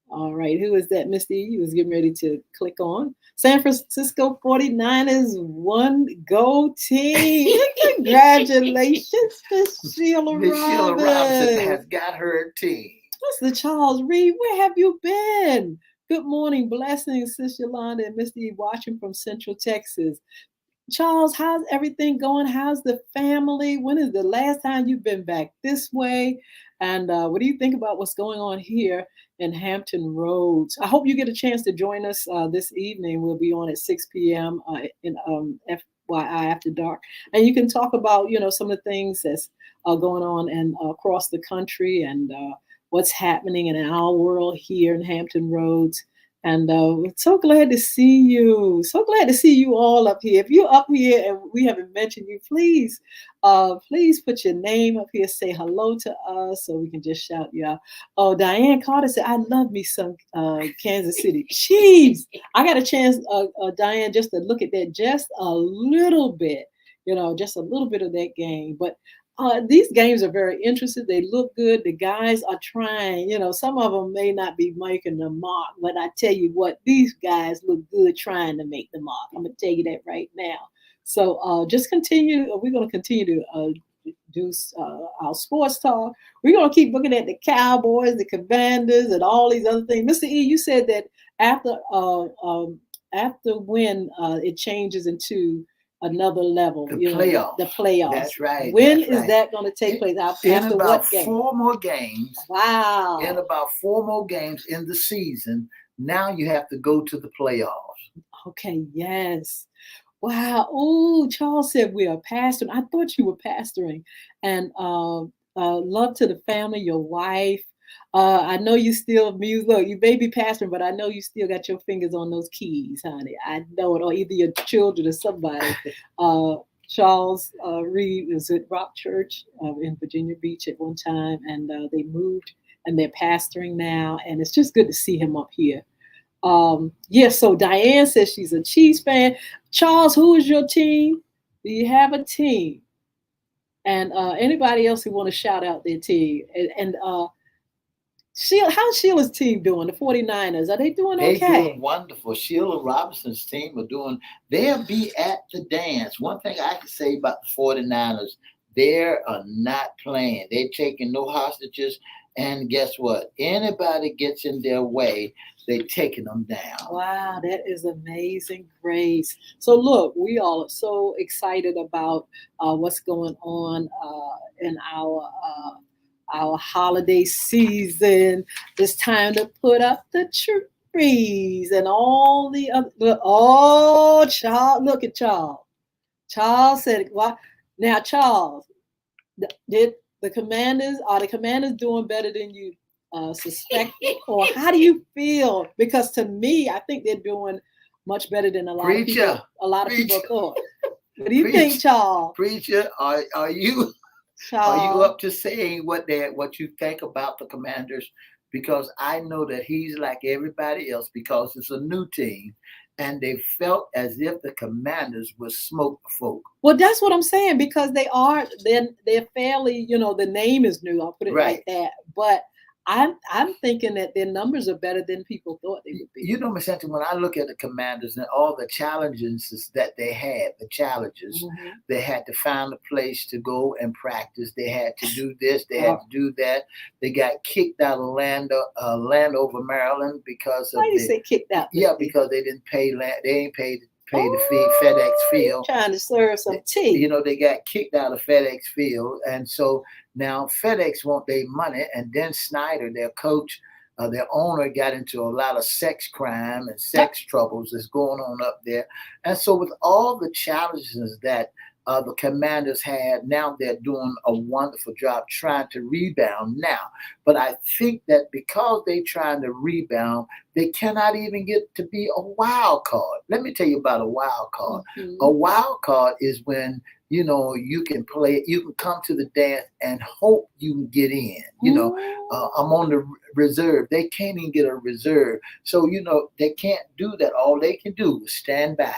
All right. Who is that? Misty, you was getting ready to click on. San Francisco 49ers one go team. Congratulations, Miss Sheila Robinson. Sheila Robinson has got her team. Mr. Charles Reed, where have you been? Good morning. Blessings, Sis Yolanda and Misty watching from Central Texas. Charles, how's everything going? How's the family? When is the last time you've been back this way? And what do you think about what's going on here in Hampton Roads? I hope you get a chance to join us this evening. We'll be on at 6 p.m. In FYI After Dark. And you can talk about, some of the things that's going on and across the country and what's happening in our world here in Hampton Roads. And we're so glad to see you. So glad to see you all up here. If you're up here and we haven't mentioned you, please put your name up here. Say hello to us so we can just shout you out. Oh, Diane Carter said, I love me some Kansas City Chiefs. I got a chance, Diane, just to look at that just a little bit, just a little bit of that game. But these games are very interesting. They look good. The guys are trying. Some of them may not be making the mark, but I tell you what, these guys look good trying to make the mark. I'm going to tell you that right now. So just continue. We're going to continue to do our sports talk. We're going to keep looking at the Cowboys, the Commanders, and all these other things. Mr. E, you said that after when it changes into another level, the playoffs. The playoffs. That's right. When is that going to take place? In about what game? 4 more games. Wow. In about 4 more games in the season. Now you have to go to the playoffs. Okay. Yes. Wow. Oh, Charles said we are pastoring. I thought you were pastoring. And love to the family, your wife. I know you still look, you may be pastoring, but I know you still got your fingers on those keys, honey. I know it, or either your children or somebody. Charles Reed was at Rock Church in Virginia Beach at one time, and they moved and they're pastoring now, and it's just good to see him up here. So Diane says she's a Chiefs fan. Charles, who is your team? Do you have a team? And anybody else who want to shout out their team? And Sheila, how's Sheila's team doing? The 49ers, are they doing okay? They're doing wonderful. Sheila Robinson's team they'll be at the dance. One thing I can say about the 49ers, they are not playing. They're taking no hostages. And guess what? Anybody gets in their way, they're taking them down. Wow, that is amazing grace. So look, we all are so excited about what's going on in our holiday season. It's time to put up the trees and all the other. Charles, look at Charles. Charles said, "What now, Charles? the Commanders, are the Commanders doing better than you suspected, or how do you feel? Because to me, I think they're doing much better than a lot of people. Preacher, A lot of people preacher, thought. What do you preacher, think, Charles? preacher, are you Charles, up to saying what you think about the Commanders? Because I know that he's like everybody else because it's a new team, and they felt as if the Commanders were smoke folk. well, that's what I'm saying because they're fairly, the name is new. I'll put it Right. like that. But I'm thinking that their numbers are better than people thought they would be. You know, Miss Hinton, when I look at the Commanders and all the challenges that they had, Mhm. they had to find a place to go and practice. They had to do this. They had to do that. They got kicked out of Landover, Maryland, because of Why do you say kicked out? yeah, because they didn't pay land. They ain't paid the fee. Oh, FedEx you're Field. trying to serve some tea. You know, they got kicked out of FedEx Field, and so now FedEx want their money. And then Snyder, their coach, their owner, got into a lot of sex crime and sex troubles that's going on up there. And so, with all the challenges that the Commanders had, now they're doing a wonderful job trying to rebound now. But I think that because they're trying to rebound, they cannot even get to be a wild card. Let me tell you about a wild card. Mhm. A wild card is when you can play, you can come to the dance and hope you can get in. I'm on the reserve. They can't even get a reserve. So, they can't do that. All they can do is stand by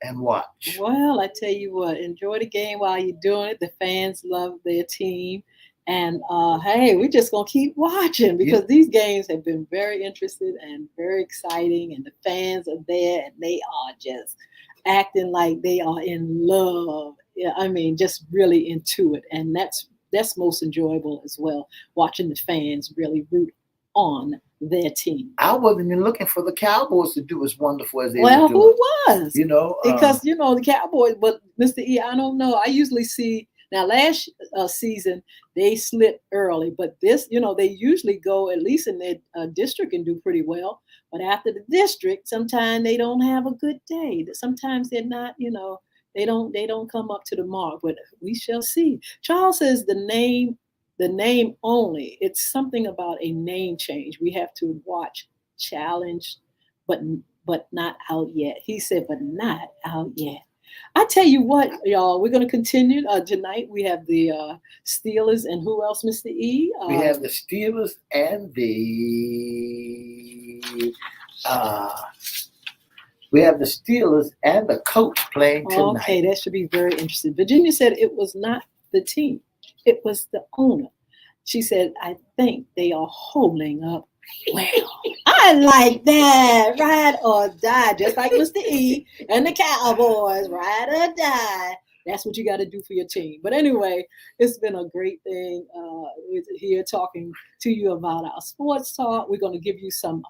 and watch. Well, I tell you what, enjoy the game while you're doing it. The fans love their team. And hey, we're just gonna keep watching because these games have been very interesting and very exciting, and the fans are there and they are just acting like they are in love. Yeah, I mean, just really into it, and that's most enjoyable as well. Watching the fans really root on their team. I wasn't even looking for the Cowboys to do as wonderful as they Well, were doing. who was? Because the Cowboys, but Mr. E, I don't know. I usually see now last season they slipped early, but this, they usually go at least in their district and do pretty well. But after the district, sometimes they don't have a good day. Sometimes they're not, they don't come up to the mark. But we shall see. Charles says the name only. It's something about a name change. We have to watch challenge, but not out yet. He said, but not out yet. I tell you what, y'all, we're going to continue tonight. We have the Steelers and who else, Mr. E? We have the Steelers and the coach playing tonight. Okay, that should be very interesting. Virginia said it was not the team; it was the owner. She said, I think they are holding up well. I like that. Ride or die. Just like Mr. E and the Cowboys. Ride or die. That's what you got to do for your team. But anyway, it's been a great thing here talking to you about our sports talk. We're going to give you some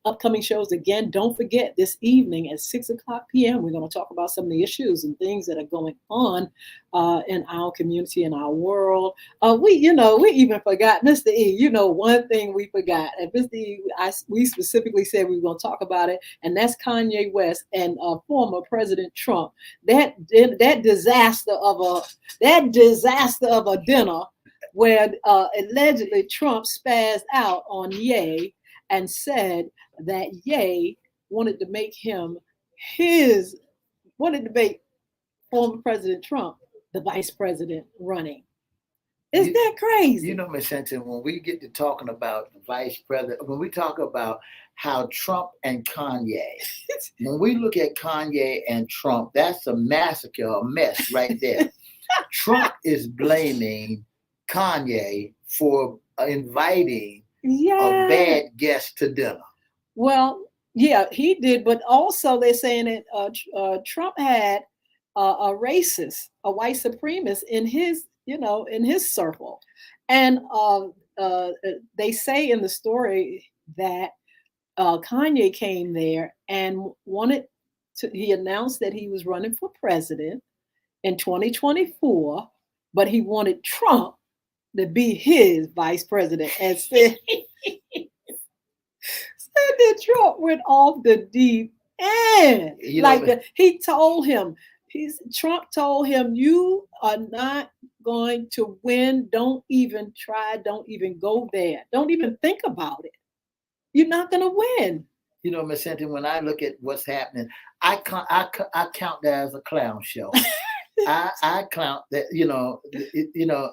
upcoming shows. Again, don't forget this evening at 6:00 p.m. We're going to talk about some of the issues and things that are going on in our community, in our world. We even forgot, Mr. E. One thing we forgot, and Mr. E, we specifically said we were going to talk about it, and that's Kanye West and former President Trump. That disaster of a dinner where allegedly Trump spazzed out on Ye and said that Ye wanted to make former President Trump the vice president running. Is that crazy? Ms. Hinton, when we get to talking about the vice president, when we talk about how Trump and Kanye, when we look at Kanye and Trump, that's a massacre, a mess right there. Trump is blaming Kanye for inviting a bad guest to dinner. Well, yeah, he did, but also they're saying that Trump had a racist, a white supremacist in his circle, and they say in the story that Kanye came there and he announced that he was running for president in 2024, but he wanted Trump to be his vice president, and said that Trump went off the deep end. He told him Trump told him, "You are not going to win. Don't even try. Don't even go there. Don't even think about it. You're not going to win." You know, Miss Hinton, when I look at what's happening, I count that as a clown show. I count that,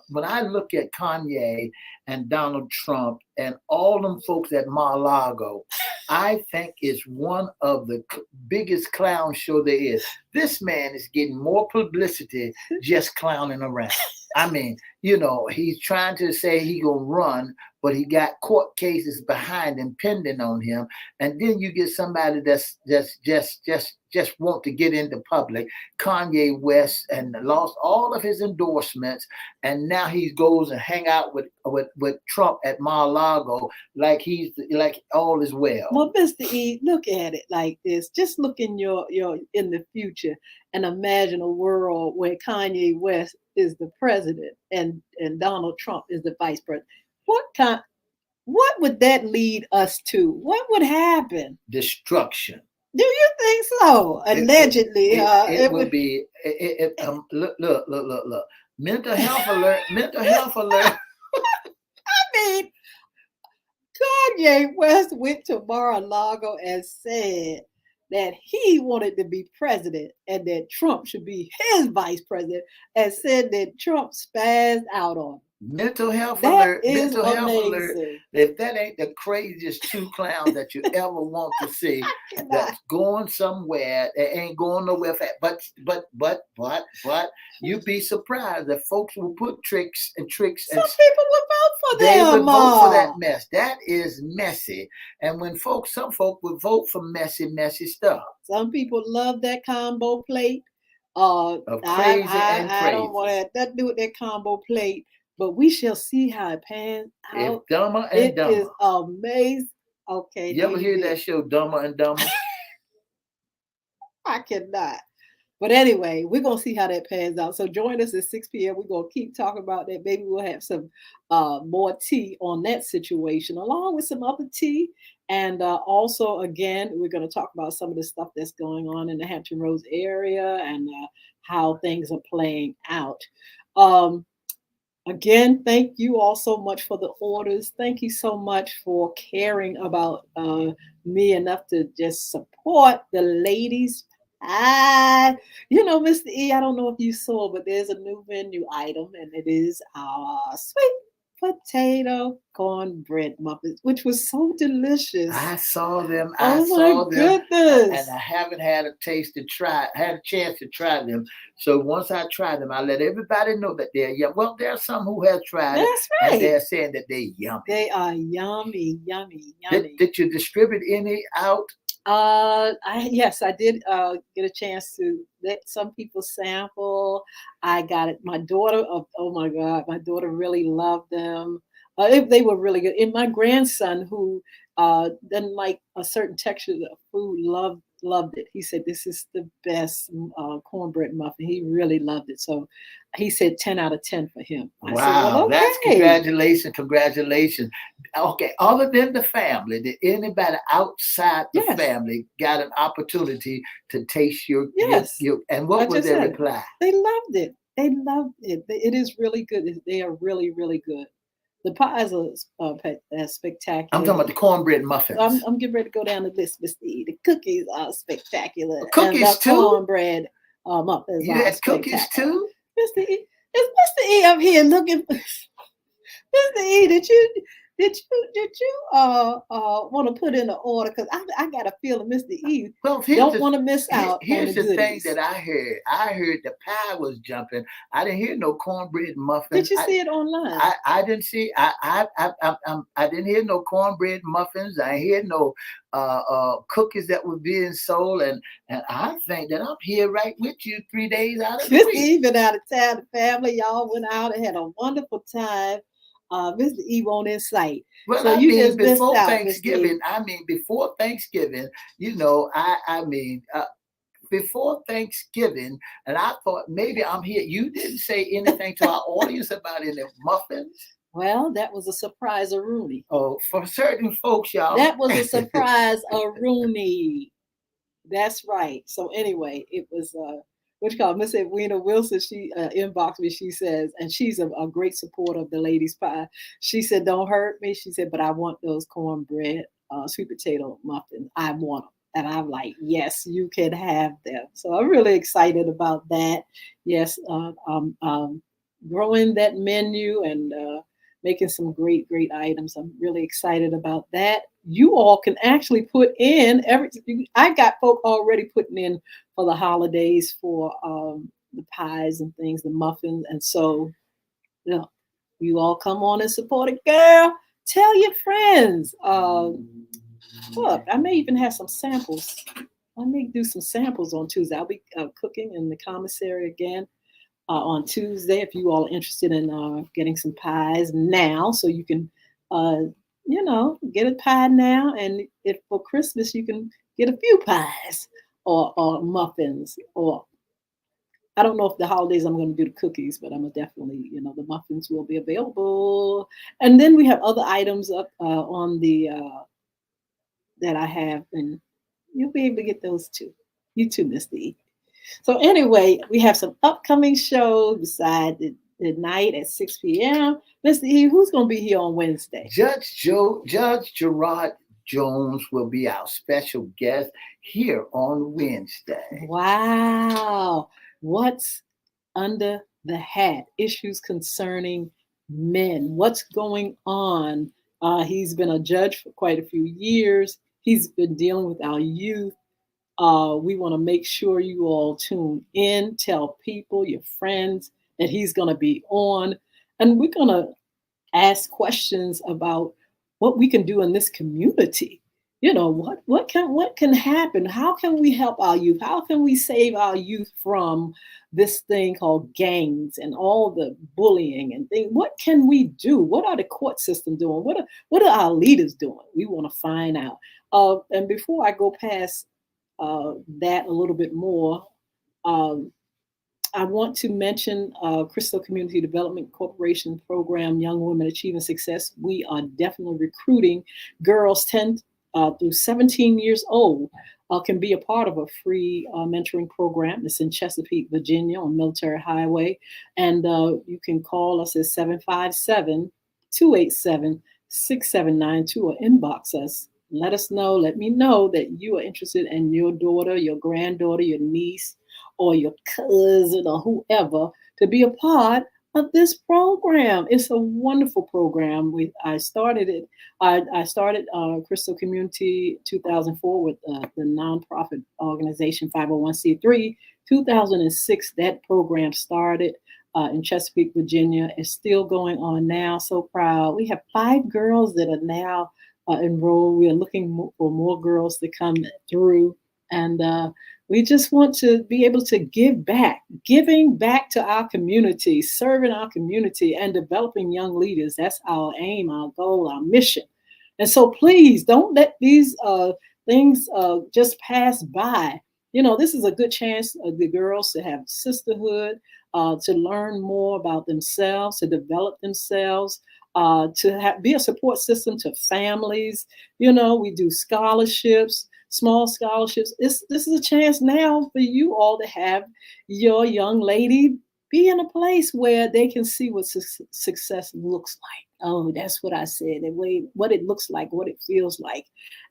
when I look at Kanye and Donald Trump and all them folks at Mar-a-Lago, I think it's one of the biggest clown show there is. This man is getting more publicity just clowning around. I mean, he's trying to say he gonna run, but he got court cases behind him, pending on him. And then you get somebody that's just want to get into public, Kanye West, and lost all of his endorsements, and now he goes and hang out with Trump at Mar-a-Lago like all is well. Well, Mr. E, look at it like this. Just look in your in the future and imagine a world where Kanye West is the president and Donald Trump is the vice president. What would that lead us to? What would happen? Destruction. Do you think so? Allegedly, it would be. Look. Mental health alert. Mental health alert. I mean, Kanye West went to Mar-a-Lago and said that he wanted to be president and that Trump should be his vice president, and said that Trump spazzed out on him. Mental health That alert. is Mental health alert. amazing. If that ain't the craziest two clowns that you ever want to see, that's going somewhere, that ain't going nowhere fast. But you'd be surprised that folks will put tricks. Some people would vote for them. They would vote for that mess. That is messy. And when some folk would vote for messy stuff. Some people love that combo plate. Of crazy and crazy. I don't want that to do with that combo plate. But we shall see how it pans out. It's Dumber and Dumber. It is amazing. Okay. You ever hear that show, Dumber and Dumber? I cannot. But anyway, we're going to see how that pans out. So join us at 6 p.m. We're going to keep talking about that. Maybe we'll have some more tea on that situation, along with some other tea. And also, again, we're going to talk about some of the stuff that's going on in the Hampton Roads area and how things are playing out. Again, thank you all so much for the orders. Thank you so much for caring about me enough to just support the ladies. Mr. E, I don't know if you saw, but there's a new menu item, and it is our sweet potato cornbread muffins, which was so delicious. I saw them. Goodness. And I haven't had a chance to try them. So once I try them, I let everybody know that they're yummy. Well, there are some who have tried it. That's right. And they're saying that they're yummy. They are yummy. Did you distribute any out? Yes, I did get a chance to let some people sample. I got it. My daughter, oh my God, my daughter really loved them. They were really good. And my grandson, who doesn't like a certain texture of food, loved it. He said, "This is the best cornbread muffin." He really loved it. So he said 10 out of 10 for him. I said, well, okay. That's congratulations. Okay, other than the family, did anybody outside the family got an opportunity to taste your and what was their reply? They loved it. It is really good. They are really, really good. The pies are spectacular. I'm talking about the cornbread muffins. I'm getting ready to go down the list, Mr. E. The cookies are spectacular. Cookies and the too? Cornbread muffins you had cookies too? Mr. E, is Mr. E up here looking? Mr. E, did you want to put in an order? Because I got a feeling Mr. E don't want to miss out. Here's the thing that I heard. I heard the pie was jumping. I didn't hear no cornbread muffins. Did you see it online? I didn't see. I didn't hear no cornbread muffins. I didn't hear no cookies that were being sold, and I think that I'm here right with you 3 days out of the week. Mr. E been out of town. The family, y'all went out and had a wonderful time. Mr. E won't in sight. Well, so before Thanksgiving, before Thanksgiving, before Thanksgiving, and I thought maybe I'm here. You didn't say anything to our audience about any muffins. Well, that was a surprise, a Rooney. Oh, for certain folks, y'all. That was a surprise, a Rooney. That's right. So anyway, it was what you call it, Miss Edwina Wilson, she inboxed me. She says, and she's a great supporter of the ladies pie. She said, "Don't hurt me." She said, "But I want those cornbread, sweet potato muffins. I want them." And I'm like, "Yes, you can have them." So I'm really excited about that. Yes, growing that menu and making some great items. I'm really excited about that. You all can actually put in I got folk already putting in for the holidays for the pies and things, the muffins. And so, you know, you all come on and support it, girl. Tell your friends. Look, I may even have some samples. I may do some samples on Tuesday. I'll be cooking in the commissary again on Tuesday if you all are interested in getting some pies now, so you can, uh, get a pie now, and if for Christmas you can get a few pies or muffins, or I don't know if the holidays I'm going to do the cookies, but I'm gonna definitely, the muffins will be available, and then we have other items up on the that I have, and you'll be able to get those too. You too, Mr. E. So anyway, we have some upcoming shows beside the night at 6 p.m. Mr. E, who's going to be here on Wednesday? Judge Gerard Jones will be our special guest here on Wednesday. Wow. What's under the hat? Issues concerning men. What's going on? He's been a judge for quite a few years. He's been dealing with our youth. We want to make sure you all tune in, tell people, your friends, that he's going to be on. And we're going to ask questions about what we can do in this community. What can happen? How can we help our youth? How can we save our youth from this thing called gangs and all the bullying and things? What can we do? What are the court system doing? What are our leaders doing? We want to find out. And before I go past that a little bit more, um, I want to mention Crystal Community Development Corporation program, Young Women Achieving Success. We are definitely recruiting girls 10 through 17 years old. Can be a part of a free mentoring program. It's in Chesapeake, Virginia on Military Highway. And you can call us at 757-287-6792 or inbox us. Let us know, let me know that you are interested in your daughter, your granddaughter, your niece, or your cousin or whoever to be a part of this program. It's a wonderful program. I started it. I started Crystal Community 2004 with the nonprofit organization 501c3. 2006, that program started in Chesapeake, Virginia. It's still going on now. So proud. We have 5 girls that are now enrolled. We are looking for more girls to come through. And we just want to be able to give back, giving back to our community, serving our community, and developing young leaders. That's our aim, our goal, our mission. And so please don't let these things just pass by. This is a good chance of the girls to have sisterhood, to learn more about themselves, to develop themselves, to be a support system to families. We do scholarships, small scholarships. This is a chance now for you all to have your young lady be in a place where they can see what success looks like. Oh, that's what I said. What it looks like, what it feels like,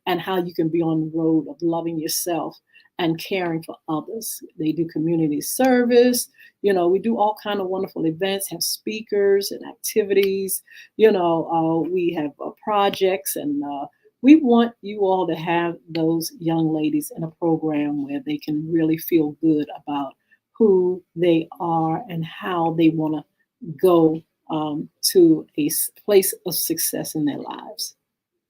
and how you can be on the road of loving yourself and caring for others. They do community service. We do all kind of wonderful events, have speakers and activities. We have projects, and we want you all to have those young ladies in a program where they can really feel good about who they are and how they want to go to a place of success in their lives.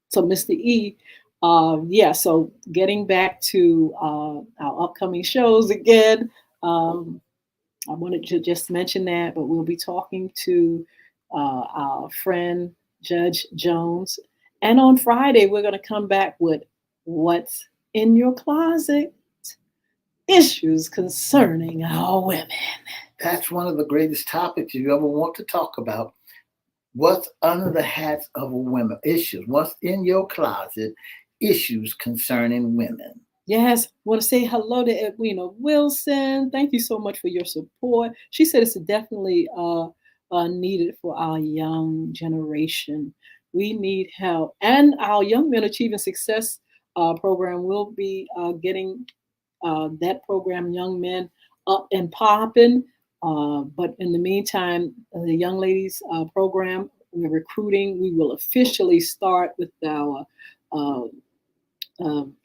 So, Mr. E, so getting back to our upcoming shows again, I wanted to just mention that, but we'll be talking to our friend Judge Jones. And on Friday, we're going to come back with what's in your closet, issues concerning our women. That's one of the greatest topics you ever want to talk about. What's under the hats of women? Issues. What's in your closet? Issues concerning women. Yes, want to say hello to Edwina Wilson. Thank you so much for your support. She said it's definitely needed for our young generation. We need help, and our Young Men Achieving Success program will be getting that program, Young Men Up and Popping. But in the meantime, the Young Ladies program, we're recruiting. We will officially start with our uh,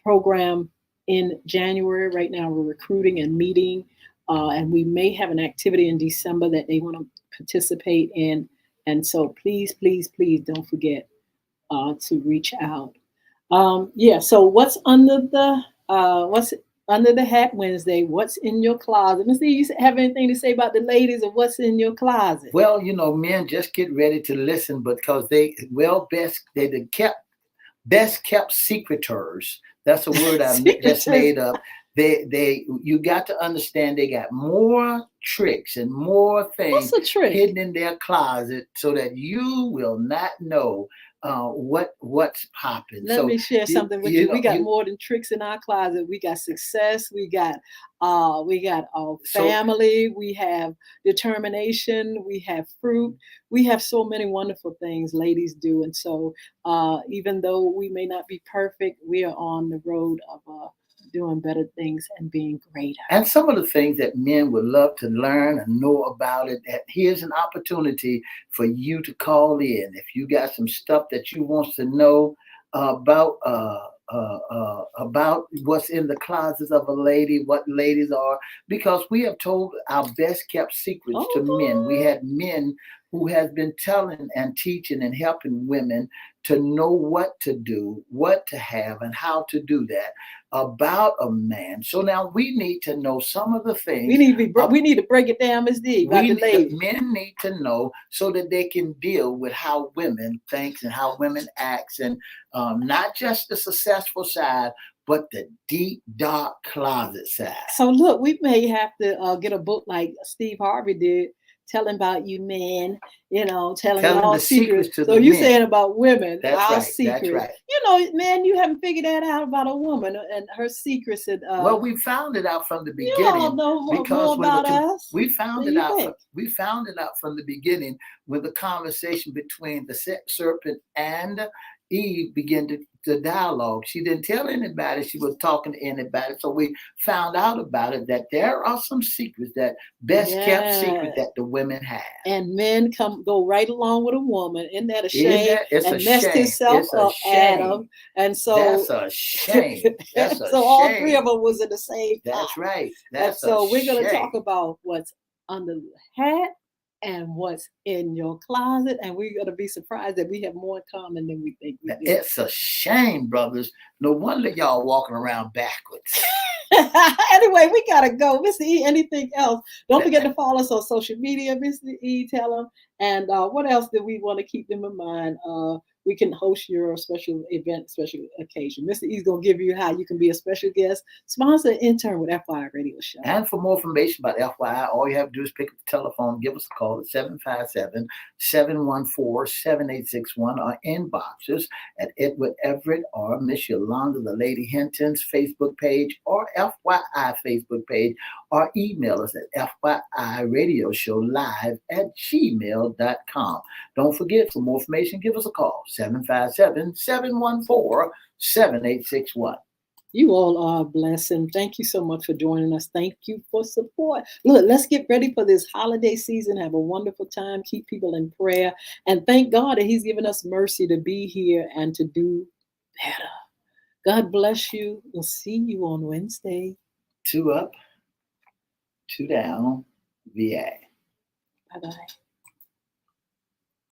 program in January. Right now, we're recruiting and meeting, and we may have an activity in December that they want to participate in. And so, please, please, please don't forget to reach out. Yeah. So, what's under the hat Wednesday? What's in your closet? Let's see. You have anything to say about the ladies and what's in your closet? Well, men just get ready to listen because they best kept secretors. That's a word I just made up. You got to understand they got more tricks and more things hidden in their closet so that you will not know what's popping. Let me share something with you. We got more than tricks in our closet. We got success. We got our family. We have determination. We have fruit. We have so many wonderful things ladies do. And so even though we may not be perfect, we are on the road of doing better things and being greater. And some of the things that men would love to learn and know about it, that here's an opportunity for you to call in. If you got some stuff that you want to know about what's in the closets of a lady, what ladies are, because we have told our best kept secrets to men. We had men who has been telling and teaching and helping women to know what to do, what to have, and how to do that about a man. So now we need to know some of the things. We need to break it down, Ms. D. Men need to know so that they can deal with how women think and how women act, and not just the successful side, but the deep, dark closet side. So look, we may have to get a book like Steve Harvey did, telling about you men, telling all secrets. So you saying about women, our secrets. That's right. Man, you haven't figured that out about a woman and her secrets. And well, we found it out from the beginning. You all know more about us. We found it out. We found it out from the beginning when the conversation between the serpent and Eve began to dialogue. She didn't tell anybody she was talking to anybody. So we found out about it, that there are some secrets, that best kept secret that the women have. And men go right along with a woman. Isn't that a shame? And messed himself up, Adam. And so that's a shame. That's a so shame. All three of them was in the same pot. That's right. So we're going to talk about what's under the hat and what's in your closet, and we're going to be surprised that we have more in common than we think we do. It's a shame, brothers. No wonder y'all walking around backwards. Anyway, we got to go. Mr. E, anything else? Don't forget to follow us on social media, Mr. E, tell them. And what else do we want to keep them in mind? We can host your special event, special occasion. Mr. E's going to give you how you can be a special guest, sponsor, intern with FYI Radio Show. And for more information about FYI, all you have to do is pick up the telephone, give us a call at 757-714-7861, or inbox us at Edward Everette or Miss Yolanda, the Lady Hinton's Facebook page, or FYI Facebook page, or email us at FYIRadiosHowLive@gmail.com. Don't forget, for more information, give us a call, 757-714-7861. You all are a blessing. Thank you so much for joining us. Thank you for support. Look, let's get ready for this holiday season. Have a wonderful time. Keep people in prayer. And thank God that He's given us mercy to be here and to do better. God bless you. We'll see you on Wednesday. 2 up, 2 down, VA. Bye-bye.